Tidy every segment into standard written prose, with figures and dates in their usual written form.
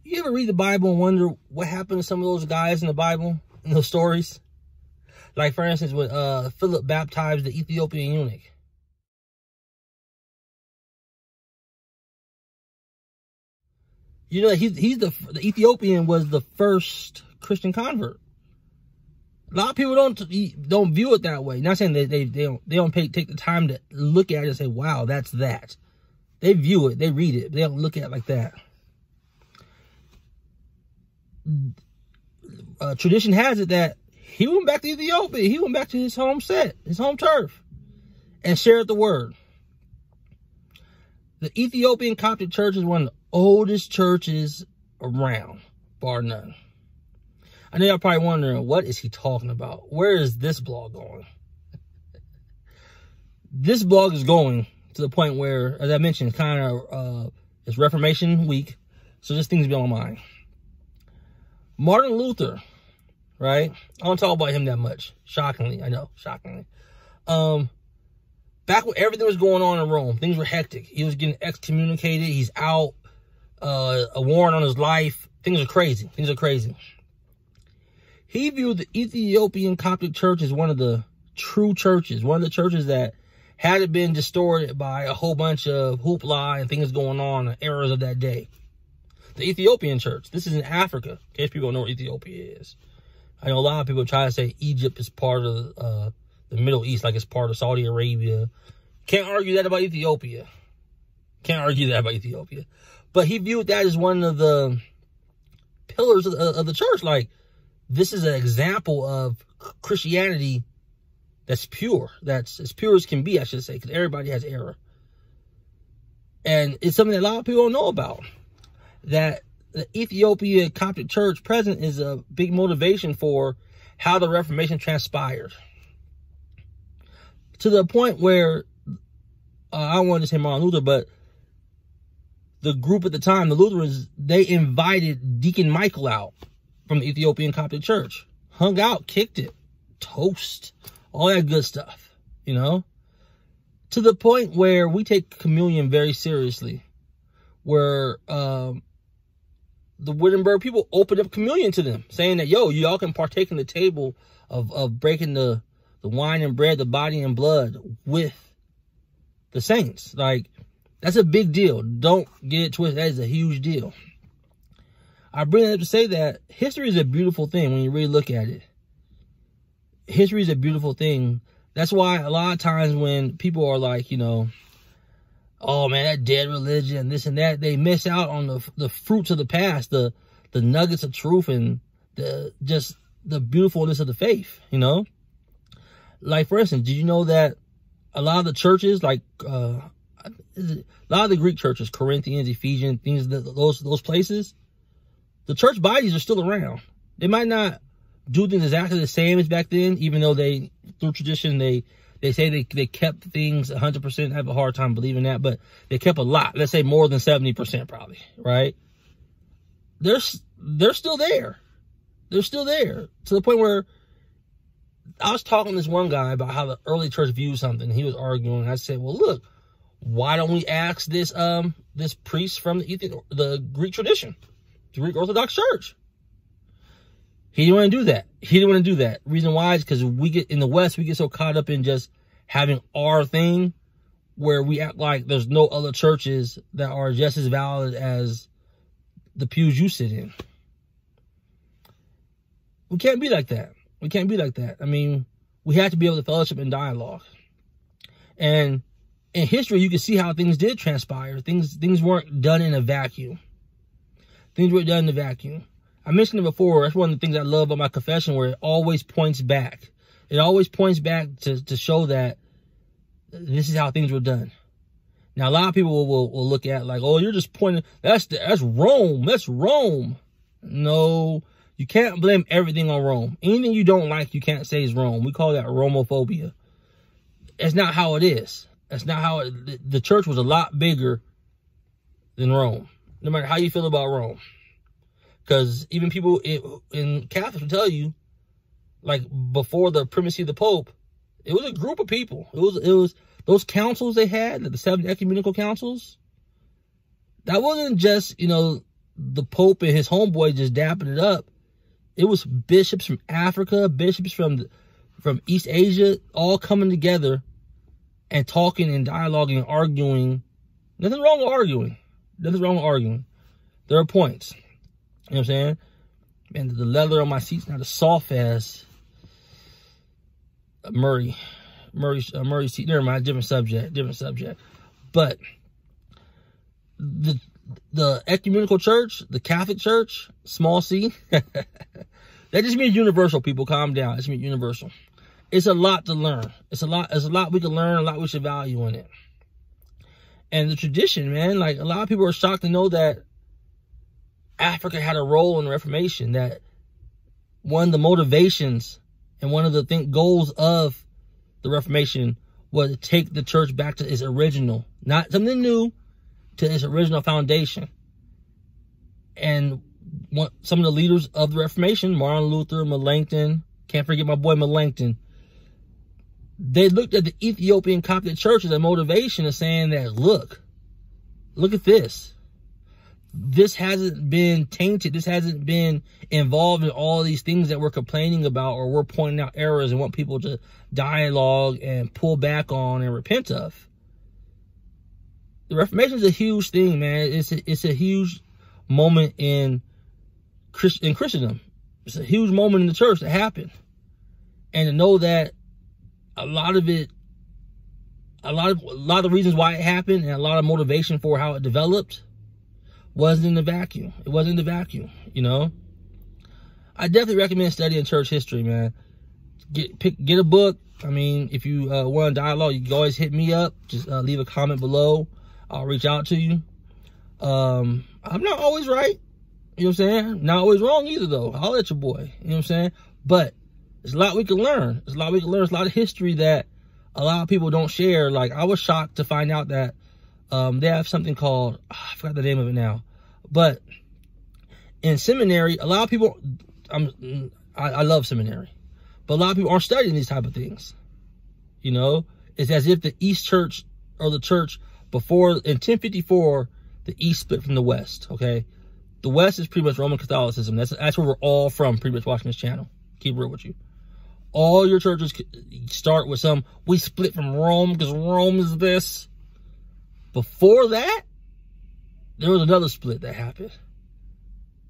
You ever read the Bible and wonder what happened to some of those guys in the Bible, in those stories? Like, for instance, when Philip baptized the Ethiopian eunuch. You know, the Ethiopian was the first Christian convert. A lot of people don't view it that way. Not saying that they don't take the time to look at it and say, wow, that's that. They view it, they read it, they don't look at it like that. Tradition has it that he went back to Ethiopia. He went back to his home his home turf, and shared the word. The Ethiopian Coptic Church is one of the oldest churches around, bar none. I know y'all probably wondering, what is he talking about? Where is this blog going? This blog is going to the point where, as I mentioned, it's Reformation week, so this thing's been on my mind. Martin Luther, right? I don't talk about him that much. Shockingly, I know, shockingly. Back when everything was going on in Rome, things were hectic. He was getting excommunicated. He's out, a warrant on his life. Things are crazy. Things are crazy. He viewed the Ethiopian Coptic Church as one of the true churches, one of the churches that hadn't been distorted by a whole bunch of hoopla and things going on, errors of that day. The Ethiopian church. This is in Africa, in case people don't know what Ethiopia is. I know a lot of people try to say Egypt is part of the Middle East, like it's part of Saudi Arabia. Can't argue that about Ethiopia. Can't argue that about Ethiopia. But he viewed that as one of the pillars of the church. Like, this is an example of Christianity that's pure. That's as pure as can be, I should say, because everybody has error. And it's something that a lot of people don't know about. That the Ethiopian Coptic Church present is a big motivation for how the Reformation transpired. To the point where, I don't want to say Martin Luther, but the group at the time, the Lutherans, they invited Deacon Michael out from the Ethiopian Coptic Church. Hung out, kicked it, toast, all that good stuff, you know? To the point where we take communion very seriously. Where the Wittenberg people opened up communion to them, saying that, yo, y'all can partake in the table of breaking the wine and bread, the body and blood with the saints. Like, that's a big deal. Don't get it twisted. That is a huge deal. I bring it up to say that history is a beautiful thing when you really look at it. History is a beautiful thing. That's why a lot of times when people are like, you know, oh man, that dead religion, this and that, they miss out on the fruits of the past, the nuggets of truth, and just the beautifulness of the faith, you know? Like, for instance, did you know that a lot of the churches, like, a lot of the Greek churches, Corinthians, Ephesians, things, those places, the church bodies are still around. They might not do things exactly the same as back then, even though they, through tradition, they say they kept things 100%. I have a hard time believing that, but they kept a lot. Let's say more than 70% probably, right? They're still there. They're still there, to the point where I was talking to this one guy about how the early church viewed something. He was arguing. I said, well, look, why don't we ask this this priest from the Greek tradition, the Greek Orthodox Church? He didn't want to do that. He didn't want to do that. Reason why is because in the West, we get so caught up in just having our thing, where we act like there's no other churches that are just as valid as the pews you sit in. We can't be like that. We can't be like that. I mean, we have to be able to fellowship and dialogue. And in history, you can see how things did transpire. Things weren't done in a vacuum. Things were done in a vacuum. I mentioned it before. That's one of the things I love about my confession, where it always points back. It always points back to show that this is how things were done. Now, a lot of people will look at like, oh, you're just pointing. That's Rome. That's Rome. No, you can't blame everything on Rome. Anything you don't like, you can't say is Rome. We call that Romophobia. It's not how it is. That's not how the church was a lot bigger than Rome. No matter how you feel about Rome. Because even people in Catholics will tell you, like, before the primacy of the Pope, it was a group of people. It was those councils they had, the 7 ecumenical councils. That wasn't just, you know, the Pope and his homeboy just dapping it up. It was bishops from Africa, bishops from East Asia, all coming together and talking and dialoguing and arguing. Nothing wrong with arguing. Nothing wrong with arguing. There are points. You know what I'm saying? And the leather on my seat's not as soft as Murray's seat. Never mind, different subject. But the ecumenical church, the Catholic Church, small c, that just means universal, people. Calm down. It just means universal. It's a lot to learn. It's a lot we can learn, a lot we should value in it. And the tradition, man, like, a lot of people are shocked to know that Africa had a role in the Reformation, that one of the motivations and one of the goals of the Reformation was to take the church back to its original, not something new, to its original foundation. And some of the leaders of the Reformation, Martin Luther, Melanchthon, can't forget my boy Melanchthon, they looked at the Ethiopian Coptic Church as a motivation of saying that, look at this. This hasn't been tainted. This hasn't been involved in all these things that we're complaining about, or we're pointing out errors and want people to dialogue and pull back on and repent of. The Reformation is a huge thing, man. It's a huge moment in Christendom. It's a huge moment in the church that happened. And to know that a lot of the reasons why it happened and a lot of motivation for how it developed wasn't in the vacuum. It wasn't in the vacuum, you know. I definitely recommend studying church history, man. Get a book. I mean, if you want to dialogue, you can always hit me up. Just leave a comment below. I'll reach out to you. I'm not always right. You know what I'm saying? Not always wrong either, though. I'll let your boy. You know what I'm saying? But there's a lot we can learn. There's a lot we can learn. There's a lot of history that a lot of people don't share. Like, I was shocked to find out that they have something called, I forgot the name of it now. But in seminary, a lot of people, I love seminary, but a lot of people aren't studying these type of things. You know, it's as if the East Church, or the church before, in 1054, the East split from the West, okay? The West is pretty much Roman Catholicism. That's where we're all from, pretty much watching this channel. Keep it real with you. All your churches start with we split from Rome because Rome is this. Before that, there was another split that happened.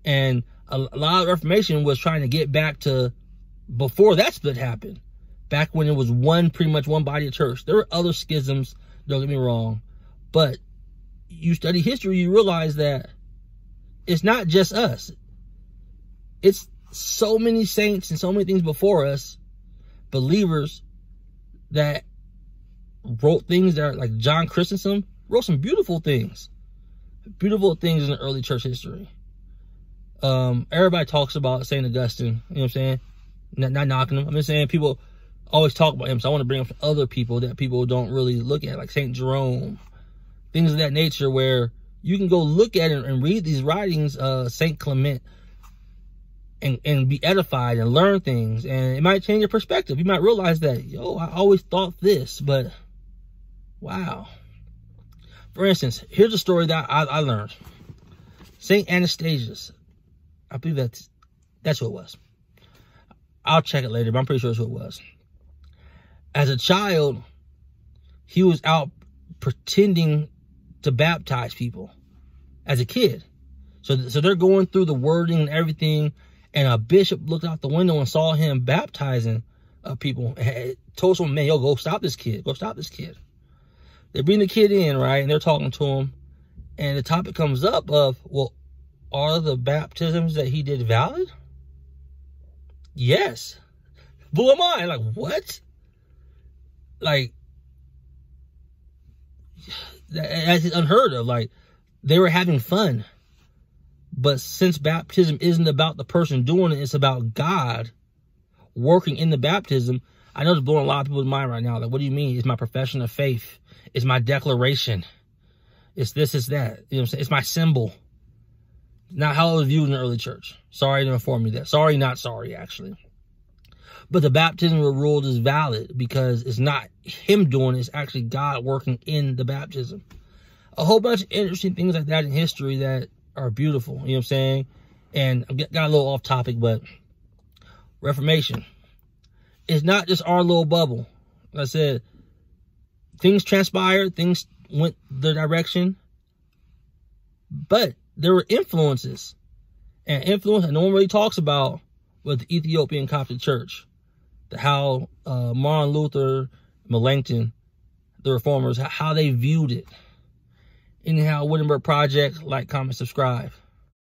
And a lot of Reformation was trying to get back to before that split happened. Back when it was pretty much one body of church. There were other schisms, don't get me wrong. But you study history, you realize that it's not just us. It's so many saints and so many things before us, believers, that wrote things that are like John Chrysostom wrote some beautiful things in the early church history. Everybody talks about St. Augustine, you know what I'm saying? Not knocking him. I'm just saying people always talk about him, so I want to bring up other people that people don't really look at, like St. Jerome, things of that nature, where you can go look at it and read these writings, St. Clement, and be edified and learn things, and it might change your perspective. You might realize that, yo, I always thought this, but wow. For instance, here's a story that I learned. St. Anastasius, I believe that's who it was. I'll check it later, but I'm pretty sure that's who it was. As a child, he was out pretending to baptize people as a kid. So they're going through the wording and everything, and a bishop looked out the window and saw him baptizing people, and told someone, man, yo, go stop this kid. Go stop this kid. They bring the kid in, right, and they're talking to him, and the topic comes up of, well, are the baptisms that he did valid? Yes. Blew my mind. Like, what? Like, that's unheard of. Like, they were having fun. But since baptism isn't about the person doing it, it's about God working in the baptism. I know it's blowing a lot of people's mind right now. Like, what do you mean? It's my profession of faith. It's my declaration. It's this, it's that. You know what I'm saying? It's my symbol. Not how it was viewed in the early church. Sorry to inform you that. Sorry, not sorry, actually. But the baptism ruled is valid because it's not him doing it. It's actually God working in the baptism. A whole bunch of interesting things like that in history that are beautiful. You know what I'm saying? And I got a little off topic, but Reformation, it's not just our little bubble. Like I said, things transpired, things went the direction, but there were influences. And influence, and no one really talks about with the Ethiopian Coptic Church, how Martin Luther, Melanchthon, the Reformers, how they viewed it. Anyhow, Wittenberg Project, like, comment, subscribe.